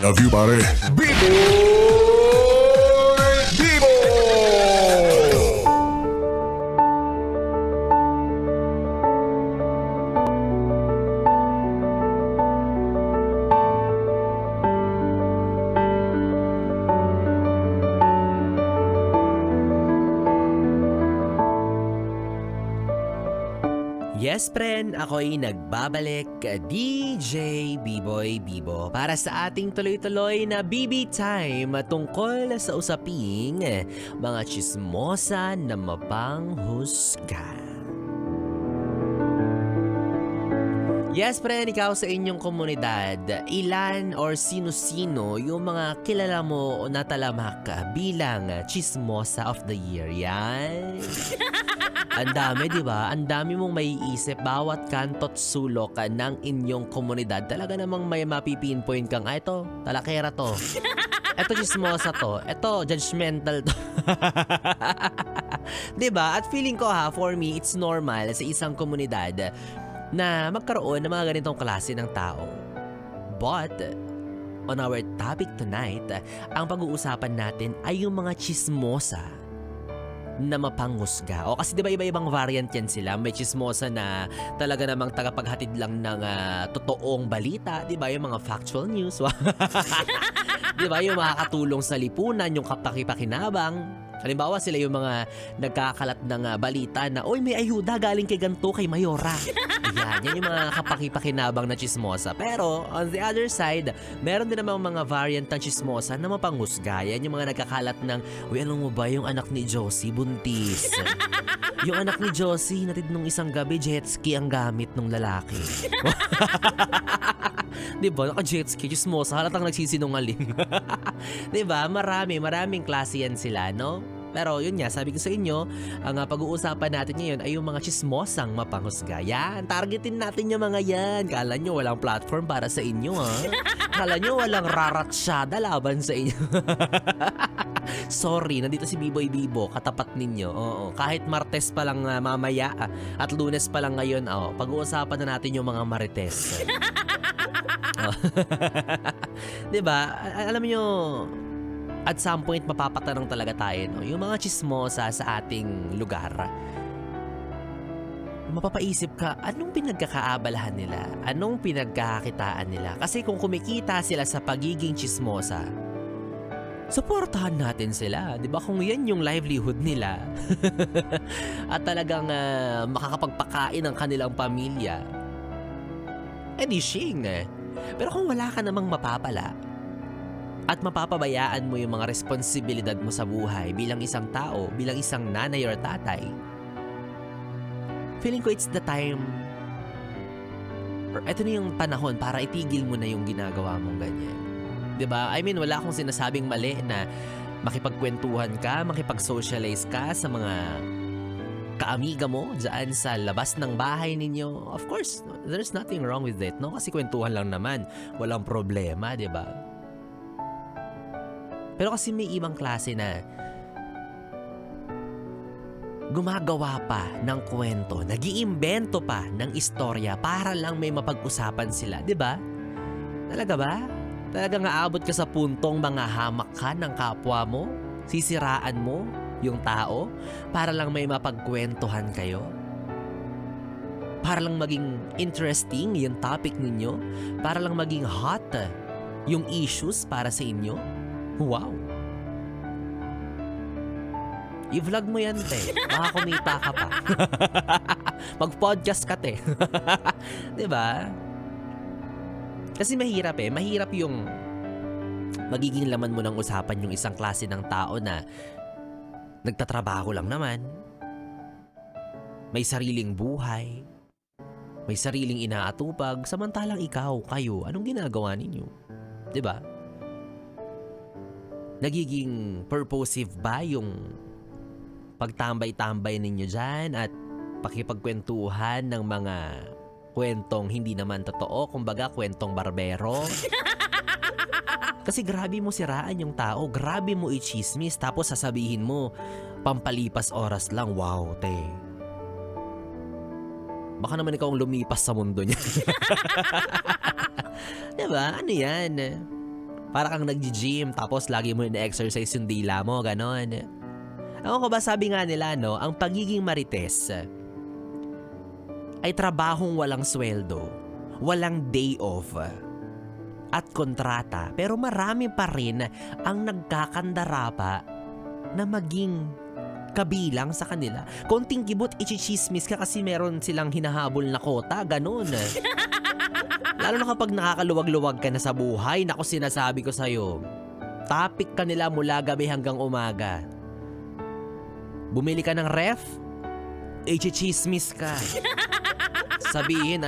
Love you, pare. Yes, friend, ako'y nagbabalik, DJ B-Boy Bibo, para sa ating tuloy-tuloy na BB Time tungkol sa usaping mga tsismosa na mapanghusga. Yes, friend, ikaw sa inyong komunidad, ilan or sino-sino yung mga kilala mo o natalamak bilang Chismosa of the Year? Yan. Ang dami, di ba? Ang dami mong maiisip bawat kanto't sulok ng inyong komunidad. Talaga namang may mapipinpoint kang, ito, talakera to. Ito, chismosa to. Ito, judgmental to. Di ba? At feeling ko for me, it's normal sa isang komunidad na magkaroon ng mga ganitong klase ng tao. But, on our topic tonight, ang pag-uusapan natin ay yung mga chismosa na mapanghusga. O kasi 'di ba iba-ibang variant yan sila. May chismosa na talaga namang tagapaghatid lang ng totoong balita, 'di ba? Yung mga factual news. 'Di ba? Yung makakatulong sa lipunan, yung kapakipakinabang. Halimbawa sila yung mga nagkakalat ng balita na, oy, may ayuda galing kay ganto, kay Mayora. Yan yung mga kapakipakinabang na chismosa. Pero on the other side, meron din namang mga variant ng chismosa na mapanghusga. Yan yung mga nagkakalat ng, uy, alam mo ba yung anak ni Josie buntis? Yung anak ni Josie, natid nung isang gabi, jet ski ang gamit ng lalaki. Diba? Naka-jet ski, chismosa, halatang nagsisinungaling. Diba? Maraming klase yan sila, no? Pero yun nga, sabi ko sa inyo, ang pag-uusapan natin ngayon ay yung mga chismosang mapanghusga. Yan, targetin natin yung mga yan. Kala nyo walang platform para sa inyo, ha? Kala nyo walang raratsyada laban sa inyo. Sorry, nandito si B-Boy Bibo, katapat ninyo. Oo, kahit Martes pa lang mamaya at Lunes pa lang ngayon, pag-uusapan na natin yung mga Marites. Diba? Alam nyo, at some point mapapatanong talaga tayo, no? Yung mga chismosa sa ating lugar, mapapaisip ka, anong pinagkakaabalahan nila? Anong pinagkakakitaan nila? Kasi kung kumikita sila sa pagiging chismosa, suportahan natin sila, di ba? Kung yan yung livelihood nila at talagang makakapagpakain ng kanilang pamilya, edi shing. Pero kung wala ka namang mapapala at mapapabayaan mo yung mga responsibilidad mo sa buhay bilang isang tao, bilang isang nanay or tatay, feeling ko it's the time, or eto na yung panahon para itigil mo na yung ginagawa mong ganyan. Diba? I mean, wala akong sinasabing mali na makipagkwentuhan ka, makipag-socialize ka sa mga kaamiga mo dyan sa labas ng bahay ninyo. Of course, there's nothing wrong with it, no? Kasi kwentuhan lang naman. Walang problema, diba? Pero kasi may ibang klase na gumagawa pa ng kwento, nag-iimbento pa ng istorya para lang may mapag-usapan sila, diba? Talaga ba? Talagang aabot ka sa puntong manghahamak ka ng kapwa mo? Sisiraan mo yung tao para lang may mapagkwentuhan kayo? Para lang maging interesting yung topic ninyo? Para lang maging hot yung issues para sa inyo? Wow! I-vlog mo yan, te. Baka kumita ka pa. Mag-podcast ka, te. Diba? Kasi mahirap Mahirap yung magiging laman mo ng usapan yung isang klase ng tao na nagtatrabaho lang naman, may sariling buhay, may sariling inaatupag, samantalang kayo, anong ginagawa ninyo? Diba? Nagiging purposive ba yung pagtambay-tambay ninyo dyan at pakipagkwentuhan ng mga kwentong hindi naman totoo, kumbaga kwentong barbero? Kasi grabe mo siraan yung tao, grabe mo i-chismis, tapos sasabihin mo, pampalipas oras lang, wow, te. Baka naman ikaw ang lumipas sa mundo niya. Diba? Ano yan? Para kang nag-gym tapos lagi mo ina-exercise yung dila mo, ganon. Ako ko ba sabi nga nila, no, ang pagiging marites ay trabahong walang sweldo, walang day off, at kontrata. Pero marami pa rin ang nagkakandara pa na maging kabilang sa kanila. Konting kibot, ichichismis ka kasi meron silang hinahabol na kota, ganon. Lalo na kapag nakakaluwag-luwag ka na sa buhay, naku sinasabi ko sa'yo, topic ka nila mula gabi hanggang umaga. Bumili ka ng ref, ichichismis ka. Sabihin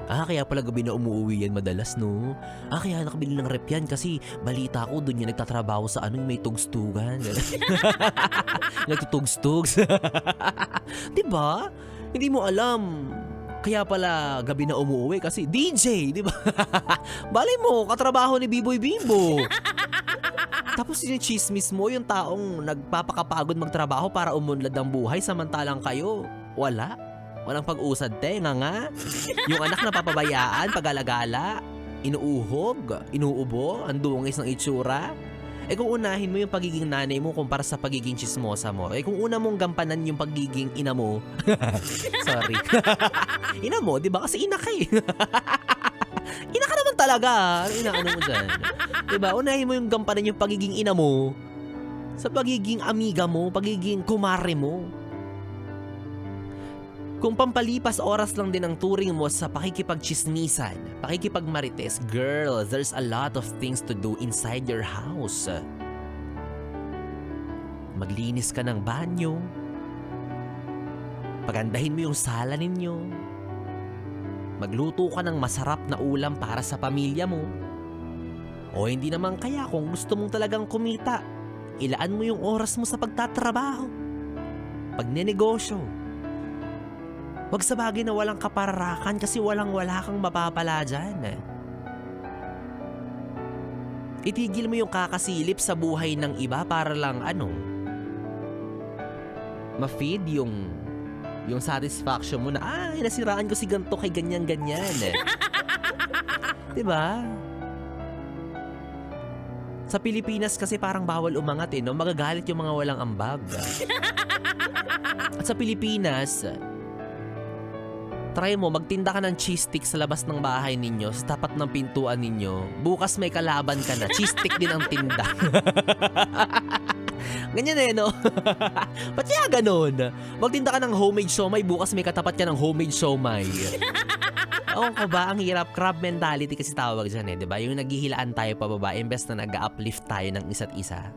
kaya pala gabi na umuwi yan madalas, no? Kaya nakabili ng rep yan kasi balita ko doon yan nagtatrabaho sa yung may tugstugan. Nagtutugstugs. Diba? Hindi mo alam. Kaya pala gabi na umuwi kasi DJ, di ba? Bali mo, katrabaho ni Biboy Bimbo. Tapos yung chismis mo, yung taong nagpapakapagod magtrabaho para umunlad ang buhay samantalang kayo, walang pag-usad nga. Yung anak na papabayaan, pag-alagala, inuuhog, inuubo, ang dungis ng itsura. Kung unahin mo yung pagiging nanay mo kumpara sa pagiging chismosa mo, kung una mong gampanan yung pagiging ina mo, sorry, ina mo, di ba? Kasi ina ka ina ka naman talaga. Ano mo dyan? Di ba? Unahin mo yung gampanan yung pagiging ina mo sa pagiging amiga mo, pagiging kumare mo. Kung pampalipas oras lang din ang turing mo sa pakikipagchismisan, pakikipagmarites, girl, there's a lot of things to do inside your house. Maglinis ka ng banyo, pagandahin mo yung sala ninyo, magluto ka ng masarap na ulam para sa pamilya mo. O hindi naman kaya kung gusto mong talagang kumita, ilaan mo yung oras mo sa pagtatrabaho, pagnenegosyo. Wag sa bagay na walang kapararakan kasi wala kang mapapala dyan. Itigil mo yung kakasilip sa buhay ng iba para lang ma-feed yung satisfaction mo na nasiraan ko si ganito kay ganyan-ganyan. Diba? Sa Pilipinas kasi parang bawal umangat no? Magagalit yung mga walang ambag. At sa Pilipinas, try mo, magtinda ka ng cheese stick sa labas ng bahay ninyo, sa tapat ng pintuan ninyo. Bukas may kalaban ka na, cheese stick din ang tinda. Ganyan no? Ba't kaya ganon? Magtinda ka ng homemade siomay, bukas may katapat ka ng homemade siomay. Oo ko ba, ang hirap, crab mentality kasi tawag dyan diba? Yung naghihilaan tayo pababa, imbes na nag-uplift tayo ng isa't isa.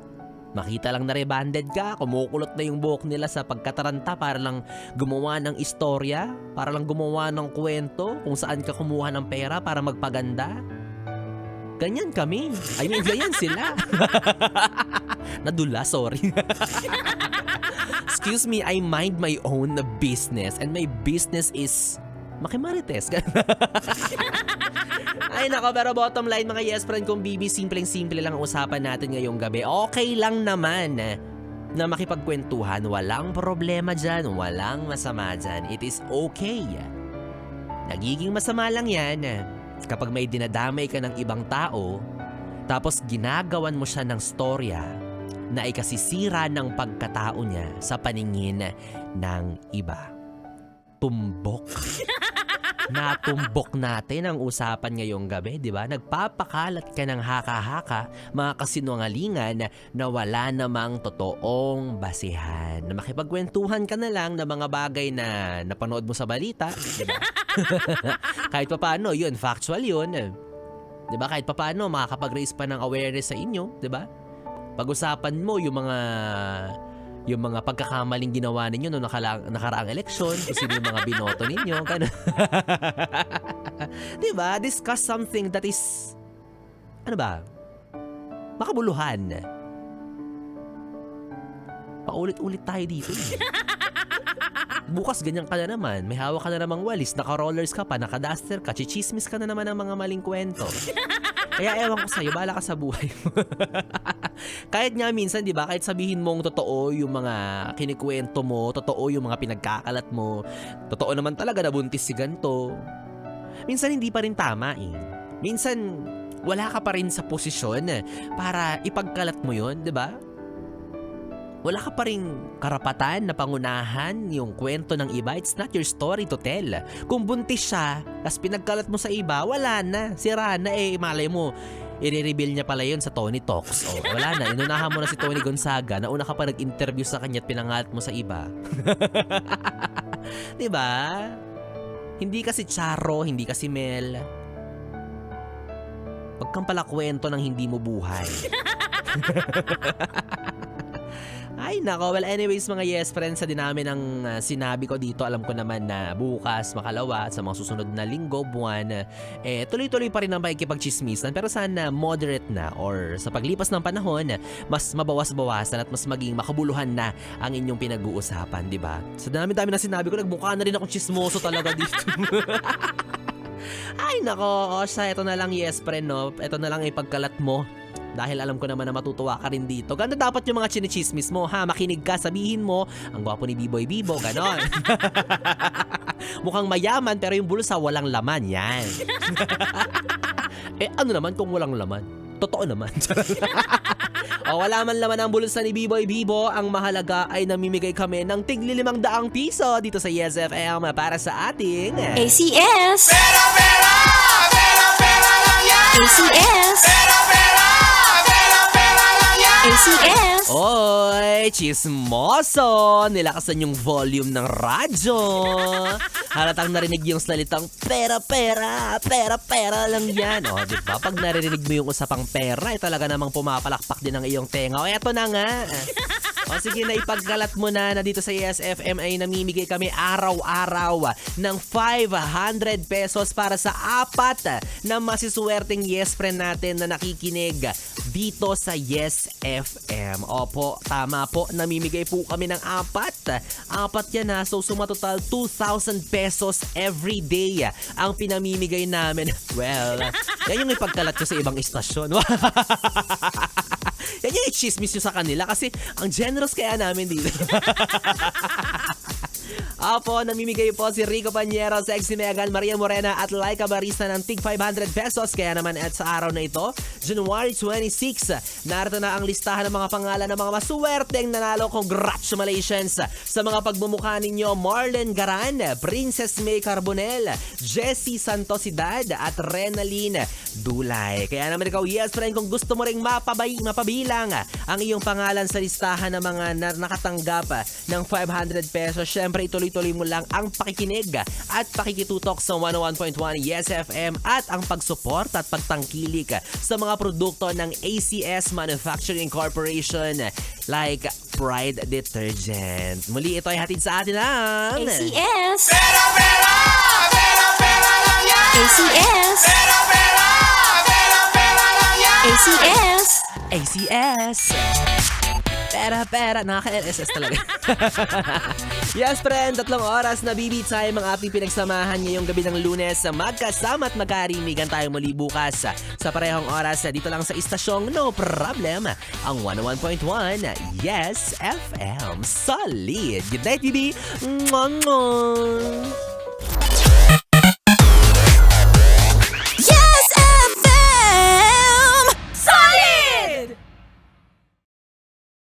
Makita lang na rebanded ka, kumukulot na yung buhok nila sa pagkataranta para lang gumawa ng istorya, para lang gumawa ng kwento kung saan ka kumuha ng pera para magpaganda. Ganyan kami. Ganyan sila. Nadula, sorry. Excuse me, I mind my own business and my business is makimarites. Ay nako, pero bottom line mga yes friend, kung BB, simpleng-simple lang ang usapan natin ngayong gabi. Okay lang naman na makipagkwentuhan. Walang problema dyan, walang masama dyan. It is okay. Nagiging masama lang yan kapag may dinadamay ka ng ibang tao, tapos ginagawan mo siya ng storya na ikasisira ng pagkatao niya sa paningin ng iba. Tumbok. Natumbok natin ang usapan ngayong gabi, di ba? Nagpapakalat ka ng haka-haka, mga kasinungalingan na wala namang totoong basihan. Na makipagkwentuhan ka na lang ng mga bagay na napanood mo sa balita, di ba? Kahit papaano, yun, factual yun. Di ba? Kahit papaano, makakapag-raise pa ng awareness sa inyo, di ba? Pag-usapan mo yung mga pagkakamaling ginawa ninyo noong nakaraang eleksyon, kung sino yung mga binoto ninyo, diba? Discuss something that is, makabuluhan. Paulit-ulit tayo dito. Bukas ganyan ka na naman, may hawak ka na namang walis, naka-rollers ka pa, naka-duster ka, chichismis ka na naman ng mga maling kwento. Kaya ewan ko sa'yo, bahala ka sa buhay mo. Kahit nga minsan, di ba, kahit sabihin mong totoo yung mga kinikwento mo, totoo yung mga pinagkakalat mo, totoo naman talaga na buntis si ganito, minsan hindi pa rin tama Minsan, wala ka pa rin sa posisyon para ipagkalat mo yun, di ba? Wala ka pa rin karapatan na pangunahan yung kwento ng iba. It's not your story to tell. Kung buntis siya, tas pinagkalat mo sa iba, wala na. Sira na malay mo. I-reveal niya pala yun sa Tony Talks. Wala na. Inunahan mo na si Tony Gonzaga. Nauna ka pa nag-interview sa kanya at pinangalat mo sa iba. Diba? Hindi kasi Charo, hindi kasi Mel. Wag kang pala kwento ng hindi mo buhay. Ay nako, well anyways mga yes friends, sa dinami ng sinabi ko dito, alam ko naman na bukas, makalawa at sa mga susunod na linggo, buwan, tuloy-tuloy pa rin ang pakikipagchismisan, pero sana moderate na or sa paglipas ng panahon, mas mabawas-bawasan at mas maging makabuluhan na ang inyong pinag-uusapan, di ba? Sa dami-dami na sinabi ko, nagmukha na rin akong chismoso talaga dito. Ay nako, ito na lang yes friend, no? Ito na lang ipagkalat mo. Dahil alam ko naman na matutuwa ka rin dito. Ganda dapat yung mga chinichismis mo, ha? Makinig ka, sabihin mo, ang gwapo ni B-Boy Bibo, ganon. Mukhang mayaman pero yung bulsa walang laman, yan. Ano naman kung walang laman? Totoo naman. Wala man laman ang bulsa ni B-Boy Bibo, ang mahalaga ay namimigay kami ng tigli 500 piso dito sa Yes FM para sa ating ACS! Pera, pera! Pera, pera lang yan! ACS! Pera, pera! Pera, pera lang yan! ACS! Oy, chismoso! Nilakasan yung volume ng radyo. Halatang narinig yung salitang pera, pera, pera, pera lang yan. Diba? Pag narinig mo yung usapang pera, talaga namang pumapalakpak din ang iyong tenga. Eto na nga. Sige na, ipagkalat mo na dito sa ESFM ay namimigay kami araw-araw ng 500 pesos para sa 4 na masiswerteng yes friend natin na nakikinig dito sa Yes FM. Opo, tama po, namimigay po kami ng 4. 4 yan ha, so sumatotal 2,000 pesos every day ang pinamimigay namin. Well, yan yung ipagkalat ko sa ibang istasyon. Yan yung i-chismis nyo sa kanila kasi ang generous kaya namin dito. Apo, namimigay po si Rico Pañero, Sexy Megan, Maria Morena at Laika Barista ng tig 500 pesos. Kaya naman at sa araw na ito, January 26, narito na ang listahan ng mga pangalan ng mga masuwerteng nanalo. Congratulations sa mga pagmumukha ninyo: Marlen Garan, Princess May Carbonel, Jessie Santosidad at Renaline Dulay. Kaya naman ikaw, yes friend, kung gusto mo ring mapabilang ang iyong pangalan sa listahan ng mga nakatanggap ng 500 pesos, syempre ituloy-tuloy mo lang ang pakikinig at pakikitutok sa 101.1 Yes FM at ang pagsuporta at pagtangkilik sa mga produkto ng ACS Manufacturing Corporation like Pride Detergent. Muli ito ay hatid sa atin ng ACS! Pera, pera! Pera, pera lang yan! ACS! Pera, pera! Pera, pera lang yan! ACS! ACS! Pera, nakaka-LSS talaga. Yes, friend, 3 oras na BB time ang ating pinagsamahan ngayong gabi ng Lunes. Magkasama at magkarinigan tayo muli bukas sa parehong oras dito lang sa istasyong No Problem, ang 101.1 Yes FM. Solid! Good night, BB! Mwah, mwah.